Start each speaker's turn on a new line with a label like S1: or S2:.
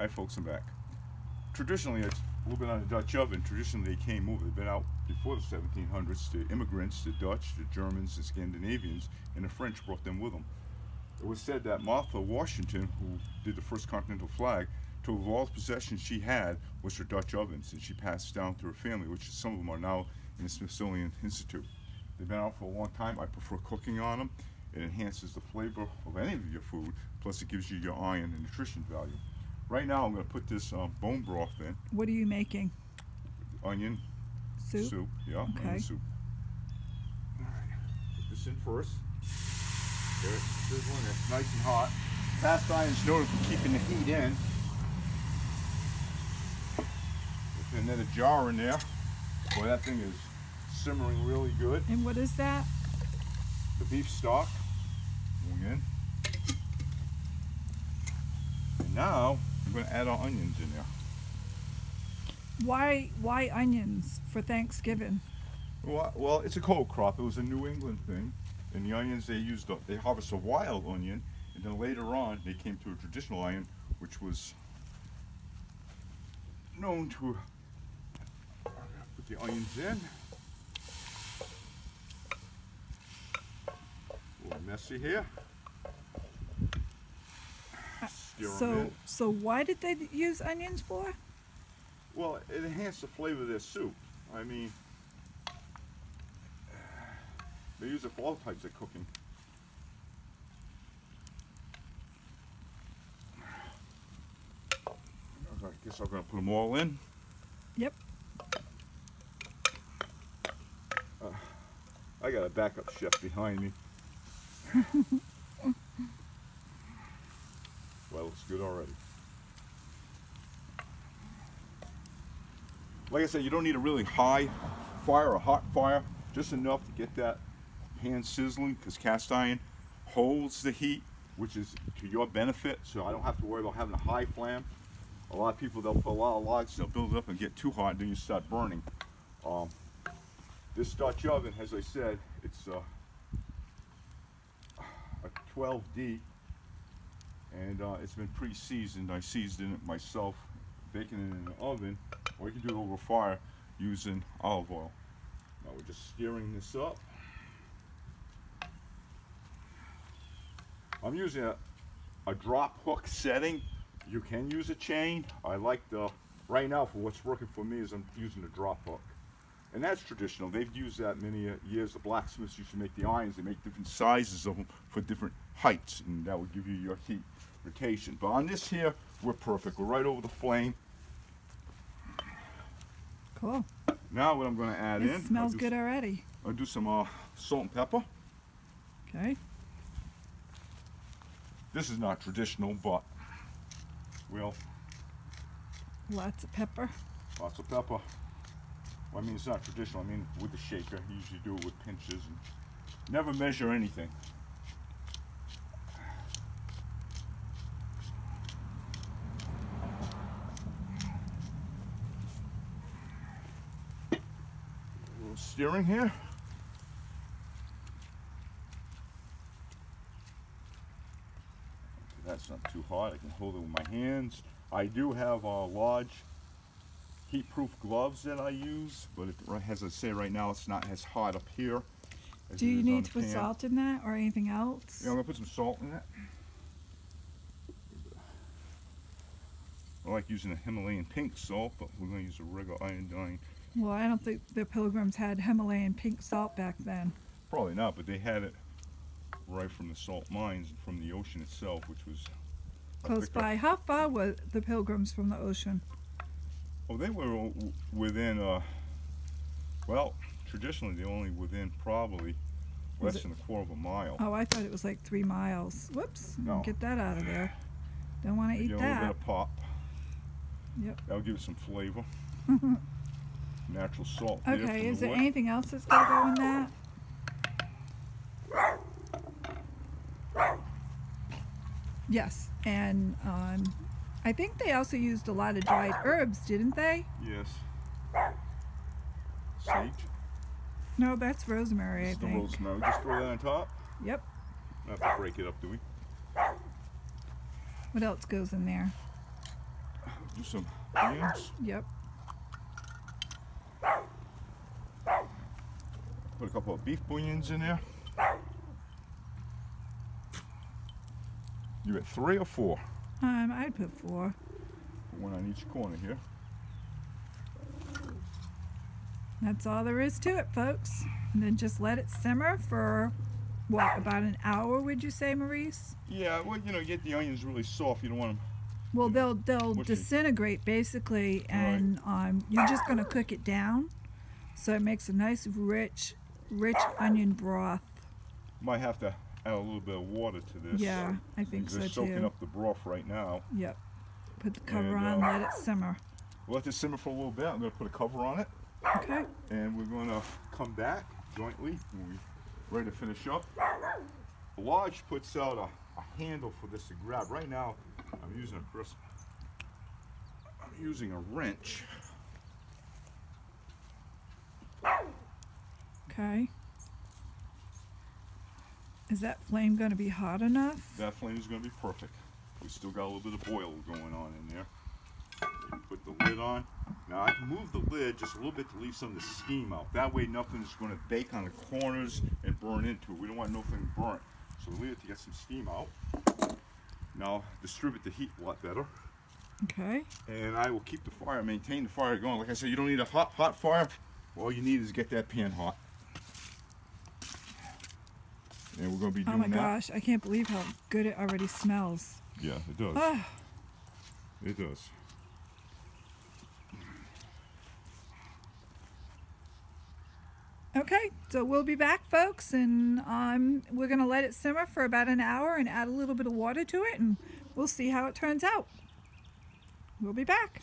S1: Hi folks, I'm back. Traditionally, it's a little bit on the Dutch oven. Traditionally, they came over. They've been out before the 1700s. The immigrants, the Dutch, the Germans, the Scandinavians, and the French brought them with them. It was said that Martha Washington, who did the first continental flag, told of all the possessions she had was her Dutch ovens, and she passed down to her family, which some of them are now in the Smithsonian Institute. They've been out for a long time. I prefer cooking on them. It enhances the flavor of any of your food, plus it gives you your iron and nutrition value. Right now I'm going to put this bone broth in.
S2: What are you making?
S1: Onion
S2: soup.
S1: Yeah,
S2: okay.
S1: Onion soup. All right, put this in first. There it's sizzling, it's nice and hot. Cast iron's noted for keeping the heat in. Put another jar in there. Boy, that thing is simmering really good.
S2: And what is that?
S1: The beef stock going in. And now I'm going to add our onions in there.
S2: Why onions for Thanksgiving?
S1: Well, it's a cold crop. It was a New England thing. And the onions they harvest a wild onion, and then later on they came to a traditional onion, which was known to put the onions in. A little messy here. Stir them in.
S2: So why did they use onions for?
S1: Well, it enhanced the flavor of their soup. I mean, they use it for all types of cooking. I guess I'm going to put them all in.
S2: Yep.
S1: I got a backup chef behind me. Well, looks good already. Like I said, you don't need a really high fire or hot fire, just enough to get that pan sizzling, because cast iron holds the heat, which is to your benefit, so I don't have to worry about having a high flame. A lot of people, they'll put a lot of logs, they'll build it up and get too hot, and then you start burning. This Dutch oven, as I said, it's a 12D, and it's been pre-seasoned. I seasoned it myself, baking it in the oven, or you can do it over fire using olive oil. Now we're just stirring this up. I'm using a drop hook setting. You can use a chain. I like right now for what's working for me is I'm using a drop hook. And that's traditional. They've used that many years. The blacksmiths used to make the irons. They make different sizes of them for different heights, and that would give you your heat rotation. But on this here, we're perfect. We're right over the flame.
S2: Cool.
S1: Now what I'm going to add in.
S2: It smells good already.
S1: I'll do some salt and pepper.
S2: Okay.
S1: This is not traditional, but well.
S2: Lots of pepper.
S1: Lots of pepper. Well, I mean, it's not traditional. I mean, with the shaker, you usually do it with pinches and never measure anything. A little stirring here. That's not too hot. I can hold it with my hands. I do have large heat-proof gloves that I use, but as I say right now, it's not as hot up here.
S2: Do you need to put salt in that or anything else?
S1: Yeah, I'm gonna put some salt in it. I like using a Himalayan pink salt, but we're gonna use a regular iodine.
S2: Well, I don't think the Pilgrims had Himalayan pink salt back then.
S1: Probably not, but they had it right from the salt mines and from the ocean itself, which was
S2: close by. How far were the Pilgrims from the ocean?
S1: Oh, they were within, well, traditionally they're only within probably less than a quarter of a mile.
S2: Oh, I thought it was like 3 miles. Whoops,
S1: no.
S2: Get that out of there. Don't want to eat that.
S1: A little bit of pop.
S2: Yep.
S1: That'll give it some flavor. Natural salt.
S2: Okay, is there anything else that's going to go in that? Yes, and I think they also used a lot of dried herbs, didn't they?
S1: Yes. Sage?
S2: No, that's rosemary, I think.
S1: The rosemary. Just throw that on top?
S2: Yep.
S1: Not have to break it up, do we?
S2: What else goes in there?
S1: Do some onions.
S2: Yep.
S1: Put a couple of beef bouillons in there. You at 3 or 4?
S2: I'd put 4.
S1: Put one on each corner here.
S2: That's all there is to it, folks. And then just let it simmer for, what, about an hour, would you say, Maurice?
S1: Yeah, well, you know, get the onions really soft. You don't want them.
S2: Well, they'll
S1: Mushy.
S2: disintegrate basically, and you're just going to cook it down, so it makes a nice rich onion broth.
S1: Might have to add a little bit of water to this.
S2: Yeah, I think so
S1: They're soaking
S2: too.
S1: up the broth right now.
S2: Yep. Put the cover
S1: And,
S2: on, let it simmer.
S1: We'll let this simmer for a little bit. I'm going to put a cover on it,
S2: Okay.
S1: and we're going to come back jointly when we're ready to finish up. Lodge puts out a handle for this to grab. Right now, I'm using a wrench.
S2: Okay. Is that flame going to be hot enough?
S1: That flame is going to be perfect. We still got a little bit of boil going on in there. You put the lid on. Now I can move the lid just a little bit to leave some of the steam out. That way nothing's going to bake on the corners and burn into it. We don't want nothing burnt. So leave it to get some steam out. Now distribute the heat a lot better.
S2: Okay.
S1: And I will keep the fire, maintain the fire going. Like I said, you don't need a hot fire. All you need is get that pan hot. And we're going to be doing
S2: Oh my
S1: that.
S2: gosh, I can't believe how good it already smells.
S1: Yeah, it does.
S2: Ah,
S1: It does.
S2: okay, so we'll be back, folks, and we're going to let it simmer for about an hour and add a little bit of water to it, and we'll see how it turns out. We'll be back.